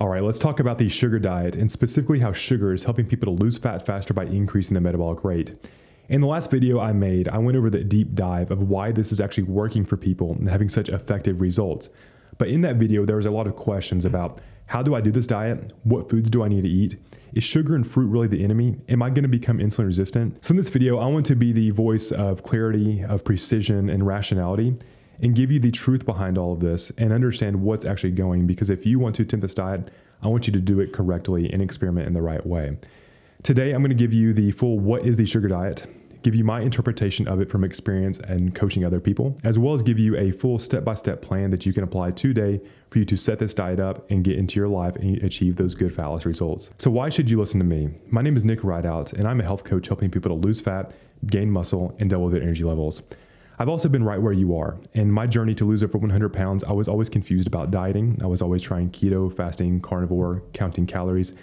All right, let's talk about the sugar diet and specifically how sugar is helping people to lose fat faster by increasing the metabolic rate. In the last video I made, I went over the deep dive of why this is actually working for people and having such effective results. But in that video, there was a lot of questions about how do I do this diet? What foods do I need to eat? Is sugar and fruit really the enemy? Am I going to become insulin resistant? So in this video, I want to be the voice of clarity, of precision, and rationality, and give you the truth behind all of this and understand what's actually going. Because if you want to attempt this diet, I want you to do it correctly and experiment in the right way. Today, I'm going to give you the full what is the sugar diet, give you my interpretation of it from experience and coaching other people, as well as give you a full step-by-step plan that you can apply today for you to set this diet up and get into your life and achieve those good fat loss results. So why should you listen to me? My name is Nick Rideout, and I'm a health coach helping people to lose fat, gain muscle, and double their energy levels. I've also been right where you are. In my journey to lose over 100 pounds, I was always confused about dieting. I was always trying keto, fasting, carnivore, counting calories.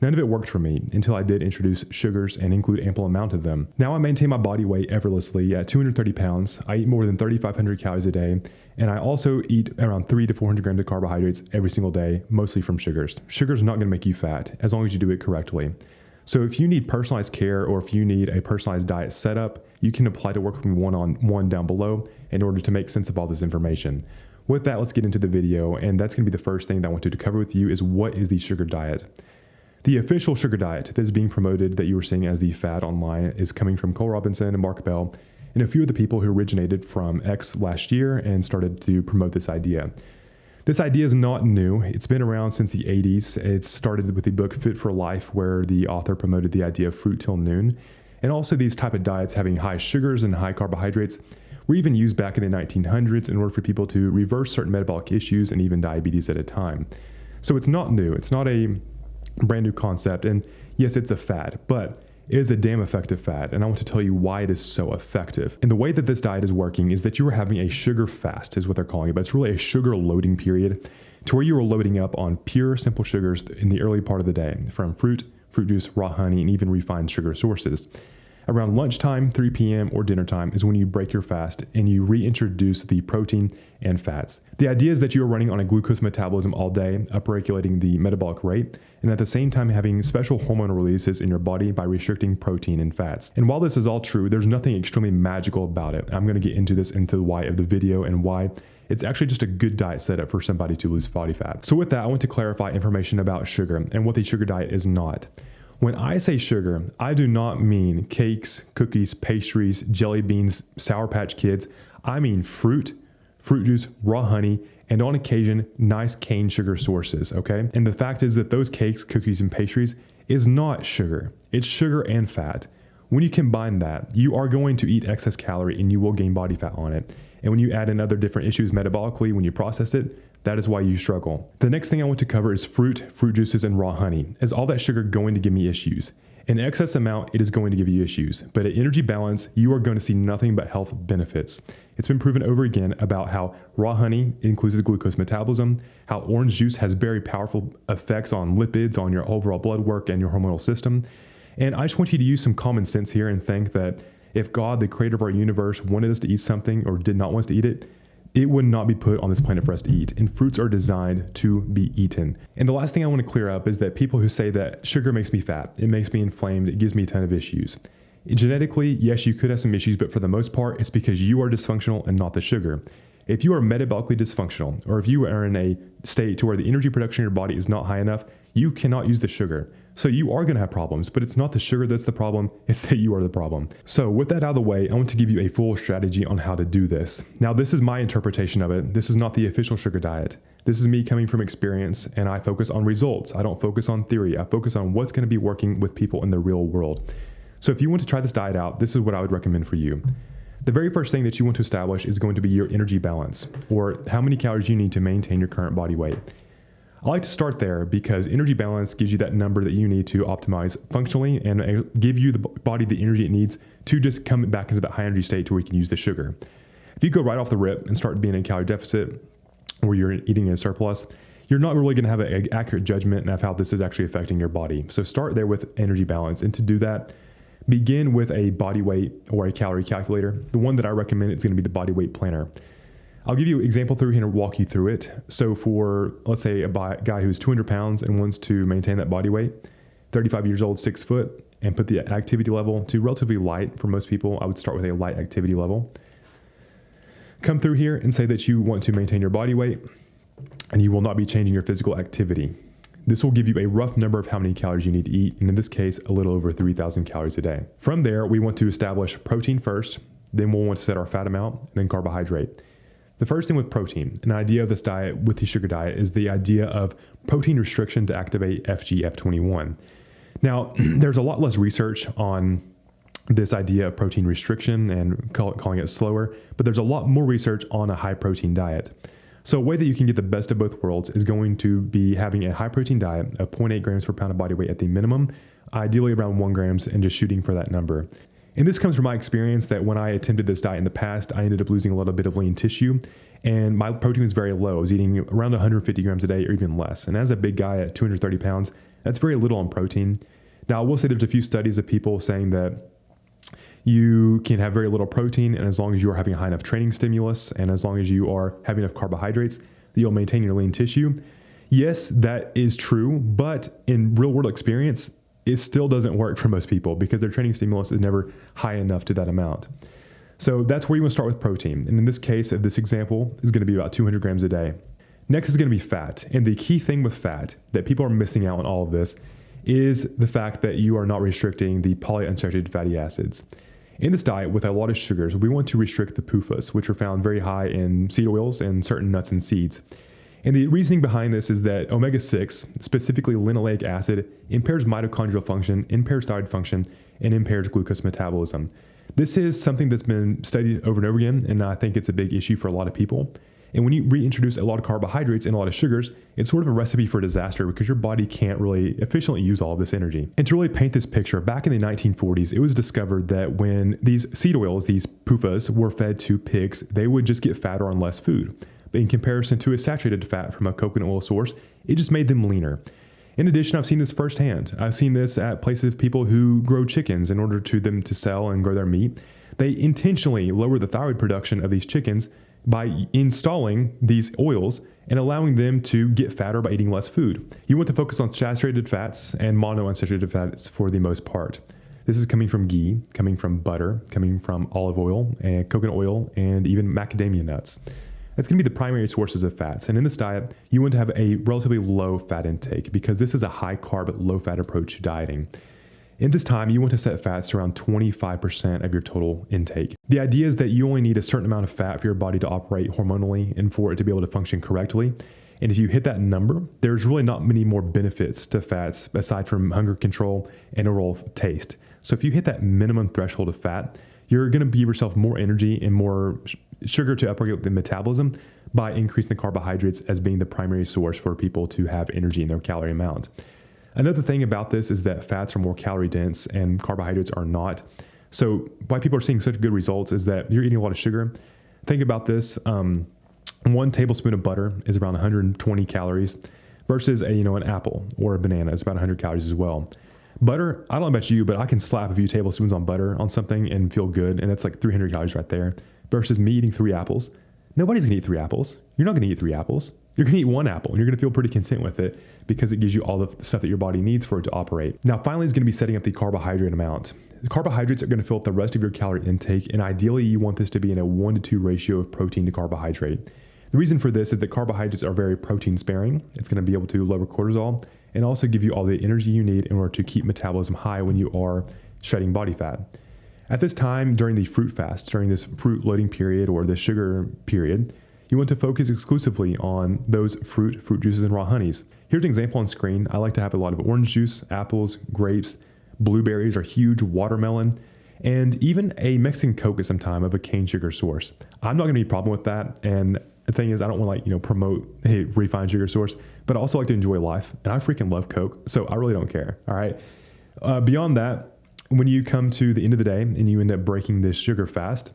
None of it worked for me until I did introduce sugars and include ample amount of them. Now I maintain my body weight effortlessly at 230 pounds. I eat more than 3,500 calories a day, and I also eat around 300 to 400 grams of carbohydrates every single day, mostly from sugars. Sugar's not gonna make you fat as long as you do it correctly. So if you need personalized care or if you need a personalized diet setup, you can apply to work with me one-on-one down below in order to make sense of all this information. With that, let's get into the video, and that's gonna be the first thing that I wanted to cover with you is what is the sugar diet? The official sugar diet that is being promoted that you are seeing as the fad online is coming from Cole Robinson and Mark Bell and a few of the people who originated from X last year and started to promote this idea. This idea is not new. It's been around since the 80s. It started with the book Fit for Life, where the author promoted the idea of fruit till noon. And also these type of diets having high sugars and high carbohydrates were even used back in the 1900s in order for people to reverse certain metabolic issues and even diabetes at a time. So it's not new. It's not a brand new concept. And yes, it's a fad, but it is a damn effective fad. And I want to tell you why it is so effective. And the way that this diet is working is that you are having a sugar fast is what they're calling it, but it's really a sugar loading period to where you are loading up on pure, simple sugars in the early part of the day from fruit juice, raw honey, and even refined sugar sources. Around lunchtime, 3 p.m. or dinner time is when you break your fast and you reintroduce the protein and fats. The idea is that you are running on a glucose metabolism all day, upregulating the metabolic rate, and at the same time having special hormone releases in your body by restricting protein and fats. And while this is all true, there's nothing extremely magical about it. I'm going to get into this into the why of the video and why it's actually just a good diet setup for somebody to lose body fat. So with that, I want to clarify information about sugar and what the sugar diet is not. When I say sugar, I do not mean cakes, cookies, pastries, jelly beans, Sour Patch Kids. I mean fruit juice, raw honey, and on occasion, nice cane sugar sources, okay? And the fact is that those cakes, cookies, and pastries is not sugar. It's sugar and fat. When you combine that, you are going to eat excess calorie and you will gain body fat on it. And when you add in other different issues metabolically, when you process it, that is why you struggle. The next thing I want to cover is fruit juices, and raw honey. Is all that sugar going to give me issues? In excess amount, it is going to give you issues. But at energy balance, you are going to see nothing but health benefits. It's been proven over again about how raw honey increases glucose metabolism, how orange juice has very powerful effects on lipids, on your overall blood work and your hormonal system. And I just want you to use some common sense here and think that if God, the creator of our universe, wanted us to eat something or did not want us to eat it, it would not be put on this planet for us to eat. And fruits are designed to be eaten. And the last thing I want to clear up is that people who say that sugar makes me fat, it makes me inflamed, it gives me a ton of issues. Genetically, yes, you could have some issues, but for the most part, it's because you are dysfunctional and not the sugar. If you are metabolically dysfunctional, or if you are in a state to where the energy production in your body is not high enough, you cannot use the sugar. So you are going to have problems, but it's not the sugar that's the problem, it's that you are the problem. So with that out of the way, I want to give you a full strategy on how to do this. Now, this is my interpretation of it. This is not the official sugar diet. This is me coming from experience, and I focus on results. I don't focus on theory. I focus on what's going to be working with people in the real world. So if you want to try this diet out, this is what I would recommend for you. The very first thing that you want to establish is going to be your energy balance, or how many calories you need to maintain your current body weight. I like to start there because energy balance gives you that number that you need to optimize functionally and give you the body the energy it needs to just come back into that high energy state to where you can use the sugar. If you go right off the rip and start being in a calorie deficit or you're eating in a surplus, you're not really going to have an accurate judgment of how this is actually affecting your body. So start there with energy balance. And to do that, begin with a body weight or a calorie calculator. The one that I recommend is going to be the body weight planner. I'll give you an example through here and walk you through it. So for, let's say, a guy who's 200 pounds and wants to maintain that body weight, 35 years old, 6 foot, and put the activity level to relatively light. For most people, I would start with a light activity level. Come through here and say that you want to maintain your body weight and you will not be changing your physical activity. This will give you a rough number of how many calories you need to eat, and in this case, a little over 3,000 calories a day. From there, we want to establish protein first, then we'll want to set our fat amount, and then carbohydrate. The first thing with protein, an idea of this diet with the sugar diet is the idea of protein restriction to activate FGF21. Now, there's a lot less research on this idea of protein restriction and calling it slower, but there's a lot more research on a high protein diet. So a way that you can get the best of both worlds is going to be having a high protein diet of 0.8 grams per pound of body weight at the minimum, ideally around 1 grams, and just shooting for that number. And this comes from my experience that when I attempted this diet in the past, I ended up losing a little bit of lean tissue and my protein was very low. I was eating around 150 grams a day or even less. And as a big guy at 230 pounds, that's very little on protein. Now, I will say there's a few studies of people saying that you can have very little protein, and as long as you are having a high enough training stimulus, and as long as you are having enough carbohydrates, that you'll maintain your lean tissue. Yes, that is true, but in real world experience, it still doesn't work for most people because their training stimulus is never high enough to that amount. So that's where you want to start with protein. And in this case, this example is going to be about 200 grams a day. Next is going to be fat. And the key thing with fat that people are missing out on all of this is the fact that you are not restricting the polyunsaturated fatty acids. In this diet with a lot of sugars, we want to restrict the PUFAs, which are found very high in seed oils and certain nuts and seeds. And the reasoning behind this is that omega-6, specifically linoleic acid, impairs mitochondrial function, impairs thyroid function, and impairs glucose metabolism. This is something that's been studied over and over again, and I think it's a big issue for a lot of people. And when you reintroduce a lot of carbohydrates and a lot of sugars, it's sort of a recipe for disaster because your body can't really efficiently use all of this energy. And to really paint this picture, back in the 1940s, it was discovered that when these seed oils, these PUFAs, were fed to pigs, they would just get fatter on less food. But in comparison to a saturated fat from a coconut oil source, it just made them leaner. In addition, I've seen this firsthand. I've seen this at places of people who grow chickens in order to them to sell and grow their meat. They intentionally lower the thyroid production of these chickens by installing these oils and allowing them to get fatter by eating less food. You want to focus on saturated fats and monounsaturated fats for the most part. This is coming from ghee, coming from butter, coming from olive oil and coconut oil, and even macadamia nuts. That's going to be the primary sources of fats. And in this diet, you want to have a relatively low fat intake because this is a high carb, low fat approach to dieting. In this time, you want to set fats to around 25% of your total intake. The idea is that you only need a certain amount of fat for your body to operate hormonally and for it to be able to function correctly. And if you hit that number, there's really not many more benefits to fats aside from hunger control and overall taste. So if you hit that minimum threshold of fat, you're going to give yourself more energy and more sugar to upregulate the metabolism by increasing the carbohydrates as being the primary source for people to have energy in their calorie amount. Another thing about this is that fats are more calorie dense and carbohydrates are not. So why people are seeing such good results is that you're eating a lot of sugar. Think about this. 1 tablespoon of butter is around 120 calories versus an apple or a banana is about 100 calories as well. Butter, I don't know about you, but I can slap a few tablespoons on butter on something and feel good. And that's like 300 calories right there versus me eating 3 apples. Nobody's going to eat 3 apples. You're not going to eat 3 apples. You're going to eat 1 apple and you're going to feel pretty content with it because it gives you all the stuff that your body needs for it to operate. Now, finally, is going to be setting up the carbohydrate amount. The carbohydrates are going to fill up the rest of your calorie intake. And ideally, you want this to be in a 1-to-2 ratio of protein to carbohydrate. The reason for this is that carbohydrates are very protein sparing. It's going to be able to lower cortisol and also give you all the energy you need in order to keep metabolism high when you are shedding body fat. At this time, during the fruit fast, during this fruit loading period or the sugar period, you want to focus exclusively on those fruit juices, and raw honeys. Here's an example on screen. I like to have a lot of orange juice, apples, grapes, blueberries are huge, watermelon, and even a Mexican Coke at some time of a cane sugar source. I'm not going to be a problem with that. And the thing is, I don't want to promote a refined sugar source, but I also like to enjoy life. And I freaking love Coke, so I really don't care. All right. Beyond that, when you come to the end of the day and you end up breaking this sugar fast,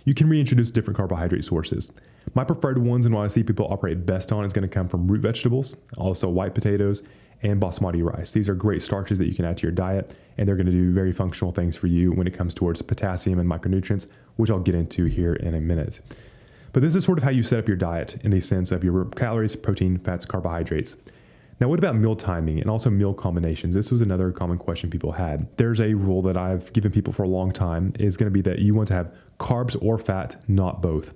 you can reintroduce different carbohydrate sources. My preferred ones and what I see people operate best on is going to come from root vegetables, also white potatoes, and basmati rice. These are great starches that you can add to your diet, and they're going to do very functional things for you when it comes towards potassium and micronutrients, which I'll get into here in a minute. But this is sort of how you set up your diet in the sense of your calories, protein, fats, carbohydrates. Now, what about meal timing and also meal combinations? This was another common question people had. There's a rule that I've given people for a long time is going to be that you want to have carbs or fat, not both.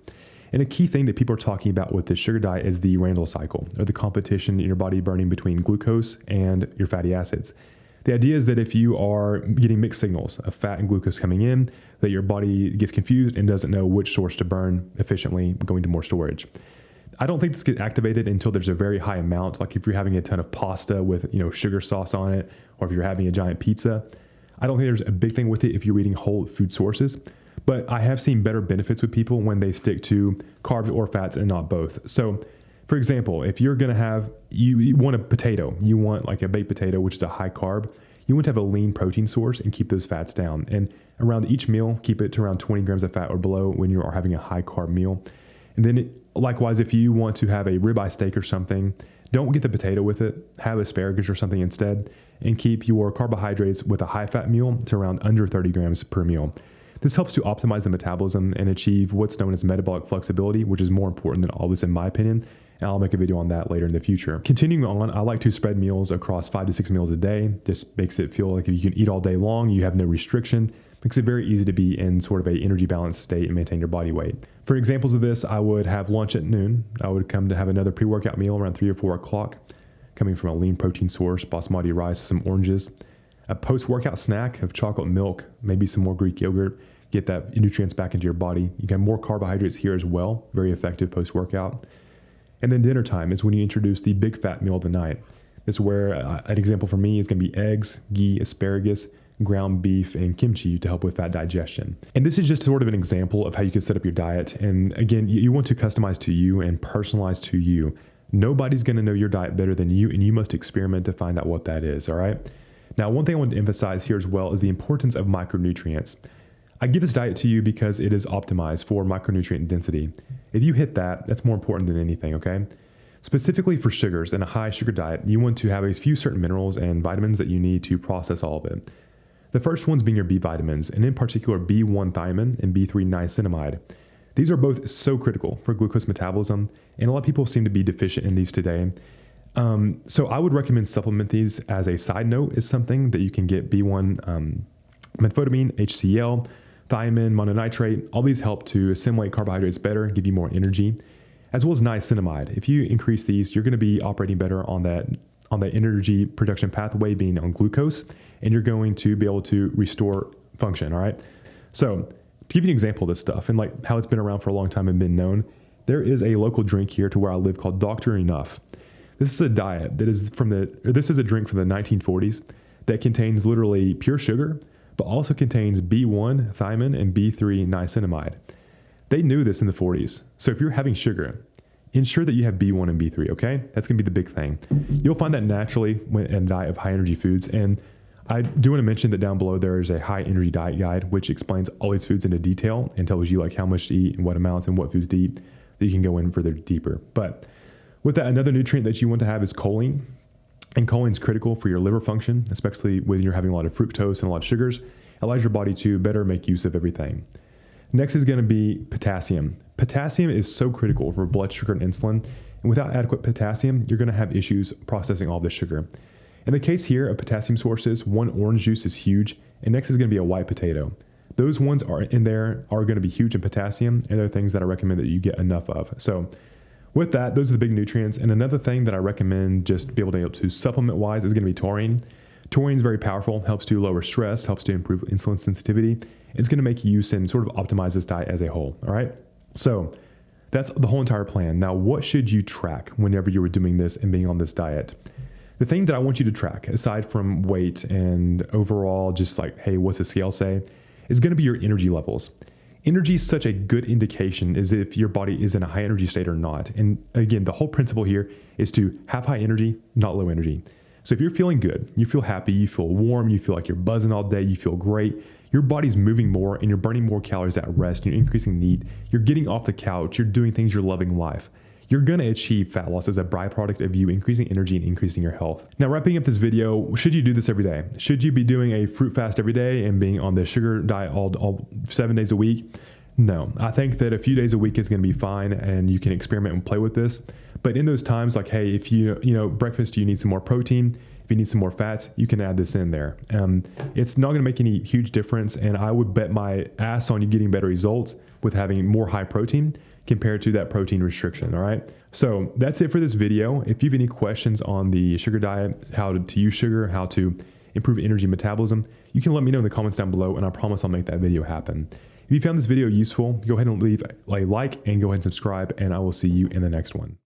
And a key thing that people are talking about with this sugar diet is the Randle cycle, or the competition in your body burning between glucose and your fatty acids. The idea is that if you are getting mixed signals of fat and glucose coming in, that your body gets confused and doesn't know which source to burn efficiently, going to more storage. I don't think this gets activated until there's a very high amount, like if you're having a ton of pasta with, sugar sauce on it, or if you're having a giant pizza. I don't think there's a big thing with it if you're eating whole food sources, but I have seen better benefits with people when they stick to carbs or fats and not both. So, for example, if you're going to have, you want a potato, you want like a baked potato, which is a high carb, you want to have a lean protein source and keep those fats down. And around each meal, keep it to around 20 grams of fat or below when you are having a high carb meal. And then likewise, if you want to have a ribeye steak or something, don't get the potato with it, have asparagus or something instead, and keep your carbohydrates with a high fat meal to around under 30 grams per meal. This helps to optimize the metabolism and achieve what's known as metabolic flexibility, which is more important than all this in my opinion. And I'll make a video on that later in the future. Continuing on, I like to spread meals across 5 to 6 meals a day. This makes it feel like if you can eat all day long, you have no restriction. Makes it very easy to be in sort of a energy balanced state and maintain your body weight. For examples of this, I would have lunch at noon. I would come to have another pre-workout meal around 3 or 4 o'clock, coming from a lean protein source, basmati rice, some oranges. A post-workout snack of chocolate milk, maybe some more Greek yogurt, get that nutrients back into your body. You get more carbohydrates here as well, very effective post-workout. And then dinner time is when you introduce the big fat meal of the night. This is where an example for me is going to be eggs, ghee, asparagus, ground beef, and kimchi to help with fat digestion. And this is just sort of an example of how you can set up your diet. And again, you want to customize to you and personalize to you. Nobody's going to know your diet better than you, and you must experiment to find out what that is, all right? Now, one thing I want to emphasize here as well is the importance of micronutrients. I give this diet to you because it is optimized for micronutrient density. If you hit that, that's more important than anything, okay? Specifically for sugars in a high sugar diet, you want to have a few certain minerals and vitamins that you need to process all of it. The first ones being your B vitamins, and in particular B1 thiamine and B3 niacinamide. These are both so critical for glucose metabolism, and a lot of people seem to be deficient in these today. So I would recommend supplement these as a side note is something that you can get B1 methamphetamine, HCl, thiamine, mononitrate. All these help to assimilate carbohydrates better, give you more energy, as well as niacinamide. If you increase these, you're going to be operating better on that energy production pathway being on glucose, and you're going to be able to restore function, all right? So to give you an example of this stuff and like how it's been around for a long time and been known, there is a local drink here to where I live called Dr. Enough. This is a diet that is this is a drink from the 1940s that contains literally pure sugar, but also contains B1 thiamine and B3 niacinamide. They knew this in the 40s. So if you're having sugar, ensure that you have B1 and B3, okay? That's gonna be the big thing. You'll find that naturally in a diet of high energy foods. And I do wanna mention that down below there is a high energy diet guide, which explains all these foods into detail and tells you like how much to eat and what amounts and what foods to eat that you can go in further deeper. But with that, another nutrient that you want to have is choline. And choline is critical for your liver function, especially when you're having a lot of fructose and a lot of sugars. It allows your body to better make use of everything. Next is going to be potassium. Potassium is so critical for blood sugar and insulin. And without adequate potassium, you're going to have issues processing all the sugar. In the case here of potassium sources, one orange juice is huge. And next is going to be a white potato. Those ones are in there are going to be huge in potassium. And they're things that I recommend that you get enough of. So with that, those are the big nutrients. And another thing that I recommend just be able to supplement wise is going to be taurine. Taurine is very powerful, helps to lower stress, helps to improve insulin sensitivity. It's going to make use and sort of optimize this diet as a whole. All right. So that's the whole entire plan. Now, what should you track whenever you were doing this and being on this diet? The thing that I want you to track, aside from weight and overall, just like, hey, what's the scale say, is going to be your energy levels. Energy is such a good indication as if your body is in a high energy state or not. And again, the whole principle here is to have high energy, not low energy. So if you're feeling good, you feel happy, you feel warm, you feel like you're buzzing all day, you feel great, your body's moving more and you're burning more calories at rest, you're increasing need, you're getting off the couch, you're doing things, you're loving life. You're going to achieve fat loss as a byproduct of you increasing energy and increasing your health. Now, wrapping up this video, should you do this every day? Should you be doing a fruit fast every day and being on the sugar diet all 7 days a week? No, I think that a few days a week is going to be fine and you can experiment and play with this. But in those times, like, hey, if breakfast, you need some more protein. If you need some more fats, you can add this in there. It's not going to make any huge difference. And I would bet my ass on you getting better results with having more high protein compared to that protein restriction. All right. So that's it for this video. If you have any questions on the sugar diet, how to use sugar, how to improve energy metabolism, you can let me know in the comments down below and I promise I'll make that video happen. If you found this video useful, go ahead and leave a like and go ahead and subscribe, and I will see you in the next one.